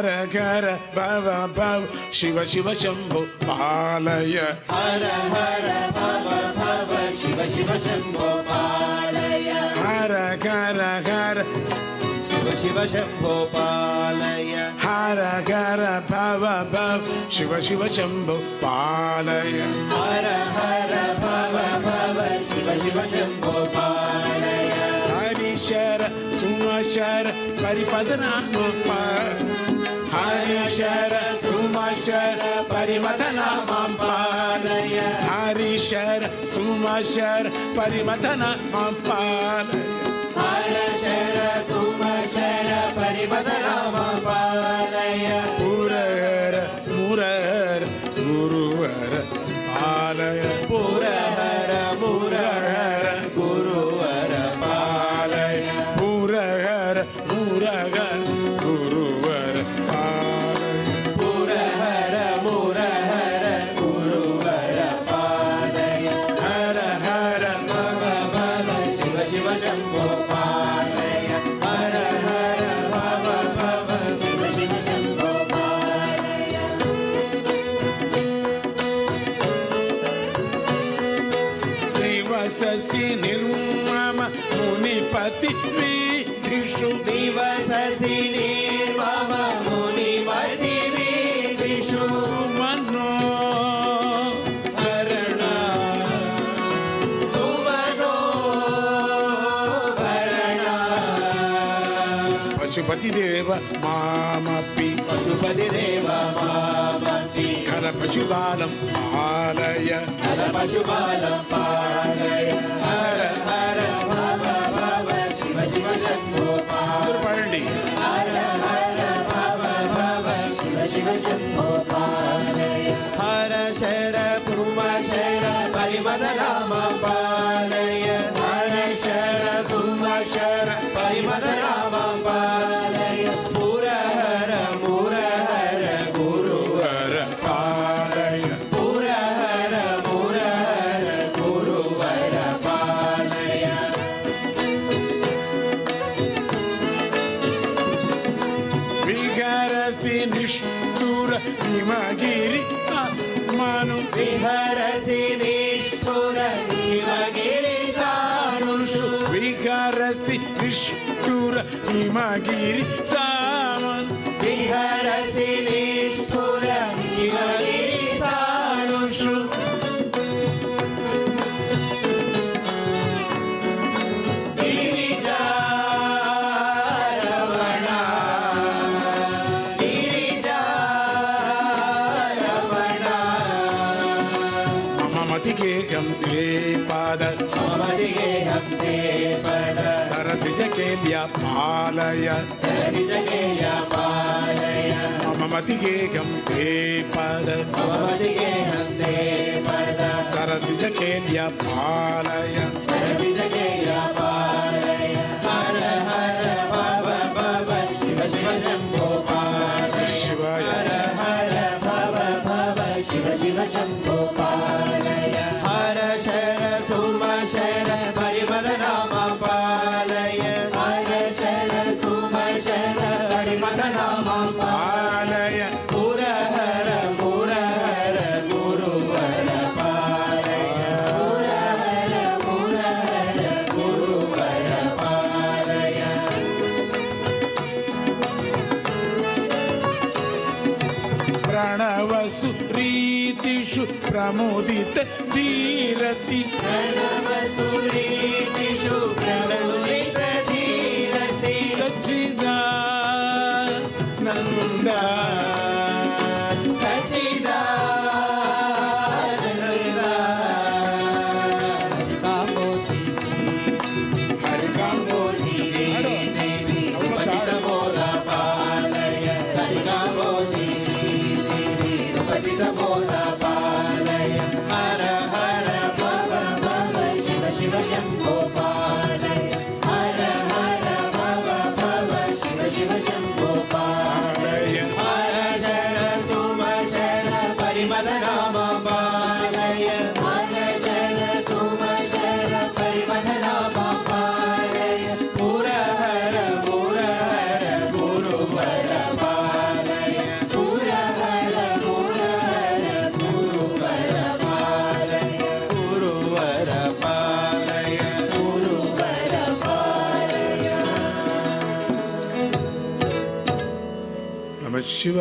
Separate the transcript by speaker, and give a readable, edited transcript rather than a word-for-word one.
Speaker 1: ಹರ ಹರ ಭವ ಭವ ಶಿವ ಶಿವ ಶಂಭೋ ಪಾಲಯ.
Speaker 2: ಹರ ಹರ ಭವ ಭವ ಶಿವ ಶಿವ ಶಂಭೋ ಪಾಲಯ.
Speaker 1: ಹರ ಹರ ಹರ
Speaker 2: ಶಿವ ಶಿವ ಶಂಭೋ ಪಾಲಯ.
Speaker 1: ಹರ ಹರ ಭವ ಭವ ಶಿವ ಶಿವ ಶಂಭೋ ಪಾಲಯ.
Speaker 2: ಹರ ಹರ ಭವ ಭವ ಶಿವ ಶಿವ ಶಂಭೋ ಪಾಲಯ.
Speaker 1: ಹರಿಶರ ಸುಮಶರ ಪರಿಪದನಾಮ ಹರಿಶರ ಸುಮಶರ ಪರಿಮಥನಾಮ ಪಾಲಯ. ಹರಿಶರ ಸುಮಶರ ಪರಿಮಥನಾಮ ಪಾಲಯ.
Speaker 2: ಹರಶರ ಸುಮಶರ ಪರಿಮಥನಾಮ ಪಾಲಯ.
Speaker 1: ಪುರಹರ ಮುರಹರ ಗುರುವರ ಪಾಲಯ.
Speaker 2: ಪುರಹರ ಮುರಹರ ಗುರುವರ ಪಾಲಯ.
Speaker 1: ಪುರಹರ ಮುರಹರ ಗುರುವರ ಪಾಲಯ.
Speaker 2: ಪುರಹರ ಮುರಹರ ಗುರುವರ ಪಾಲಯ.
Speaker 1: ಹರ ಹರ
Speaker 2: ಭವ ಭವ ಶಿವ ಶಿವ ಶಂಭೋ ಪಾಲಯ. ಹರ ಹರ ಭವ ಭವ ಶಿವ ಶಿವ ಶಂಭೋ ಪಾಲಯ.
Speaker 1: ದಿವಸಸಿ ನಿರ್ಮಮ ಮುನಿಪತಿ ವಿಧಿಷು.
Speaker 2: ದಿವಸಸಿ ನಿರ್ಮಮ ಮುನಿಪತಿ ವಿಧಿಷು.
Speaker 1: ಸುಮನೋಹರಣ
Speaker 2: ಸುಮನೋಹರಣ.
Speaker 1: ಪಶುಪತಿ ದೇವ ಮಾಮಪಿ
Speaker 2: ಪಶುಪತಿ ದೇವ ಮಾಮಪಿ.
Speaker 1: ಘನ ಪಶುಪಾಲಂ ಪಾಲಯ.
Speaker 2: ಹರ ಪಶುಪಾಲಂ ಪಾಲಯ. ಹರ ಹರ ಭವ ಭವ ಶಿವ ಶಿವ ಶಂಭೋ ಪಾಲಯ.
Speaker 1: ಪಳ್ಳಿ
Speaker 2: ಹರ ಹರ ಭವ ಭವ ಶಿವ ಶಿವ ಶಂಭೋ ಪಾಲಯ. ಹರ ಶರ ಪುಮ ಶರ ಪರಿಮಥನಾಮ ಪಾಲಯ. ಹರ ಶರ ಸುಮ ಶರ ಪರಿಮಥನಾಮ ಪಾಲಯ. ಪುರಹರ ಮುರಹರ ಗುರುವರ
Speaker 1: ಪಾಲಯ.
Speaker 2: ಪುರಹರ ಮುರಹರ ಗುರುವರ ಪಾಲಯ.
Speaker 1: ವಿಗರಸಿ ನಿಷ್ಠುರ ಹಿಮಗಿರಿ ಮನು
Speaker 2: ವಿಹರಸಿ ನಿಷ್ಠುರ ಹಿಮಗಿರಿ ಸಾನುಷು.
Speaker 1: ವಿಗರಸಿ ನಿಷ್ಠುರ ಹಿಮಗಿರಿ ಸಾಮನು.
Speaker 2: ವಿಹರಸಿ ನಿಷ್ಠುರ ಹಿಮಗಿರಿ ಸಾನುಷು. ಗಿರಿಜಾರಮಣ ಗಿರಿಜಾರಮಣ.
Speaker 1: ಮಮ ಮತಿಗೆ ಗಂತೆ ಪಾದ
Speaker 2: ಮಮದಿಗೆ ಹಂತೆ ಪದ.
Speaker 1: ಸರಸಿಜ ಕೇಲ್ಯ ಪಾಲಯ.
Speaker 2: ಸರಸಿಜಗೇಯ ಪಾಲಯ.
Speaker 1: ಮಮ ಮತಿಗೆ ಗಂತೆ ಪಾದ
Speaker 2: ಮಮದಿಗೆ ಹಂತೆ ಪದ.
Speaker 1: ಸರಸಿಜ ಕೇಲ್ಯ ಪಾಲಯ.
Speaker 2: ಸರಸಿಜಗೇಯ ಪಾಲಯ. ಹರ ಹರ ಭವ ಭವ ಶಿವ ಶಿವ ಶಂಭೋ ಪಾಲಯ.
Speaker 1: ಶಿವಾಯ
Speaker 2: ಹರ ಹರ ಭವ ಭವ ಶಿವ ಶಿವ ಶಂಭೋ ಪಾಲಯ. ಹರ ಶರ ಸುಮ ಶರ ಪರಿಮಥನಾಮ ಪಾಲಯ. ಹರ ಶರ ಸುಮ ಶರ ಪರಿಮಥನಾಮ
Speaker 1: ಪಾಲಯ.
Speaker 2: ಪುರಹರ ಮುರಹರ ಗುರುವರ ಪಾಲಯ. ಪುರಹರ ಮುರಹರ ಗುರುವರ ಪಾಲಯ.
Speaker 1: ಪ್ರಣವಸು ಪ್ರೀತಿಷು ಪ್ರಮೋದಿತ ಧೀರಸಿ.
Speaker 2: ಪ್ರಣವಸುರೀತಿಷು ಪ್ರಮೋದಿತ ಧೀರಸಿ.
Speaker 1: ಸಚ್ಚಿದಾನಂದ
Speaker 2: ಸಚ್ಚಿದಾನಂದ. ಕಾಂಬೋಜಿ
Speaker 1: ಹರಿ
Speaker 2: ಕಾಂಬೋಜಿ ದೇವಿ ರೂಪಚಿತ ಮೋದ ಪಾಲಯ. ಹರಿ ಕಾಂಬೋಜಿ ದೇವಿ ರೂಪಚಿತ ಮೋದ ಪಾಲಯ. ಹರ ಹರ ಭವ ಭವ ಶಿವ ಶಿವ ಶಂಭೋ ಪಾಲಯ. ಹರ ಹರ ಭವ ಭವ ಶಿವ ಶಿವ ಶಂಭೋ ಪಾಲಯ.
Speaker 1: ಪಾಲಯ.
Speaker 2: ಹರ
Speaker 1: ಶಿವ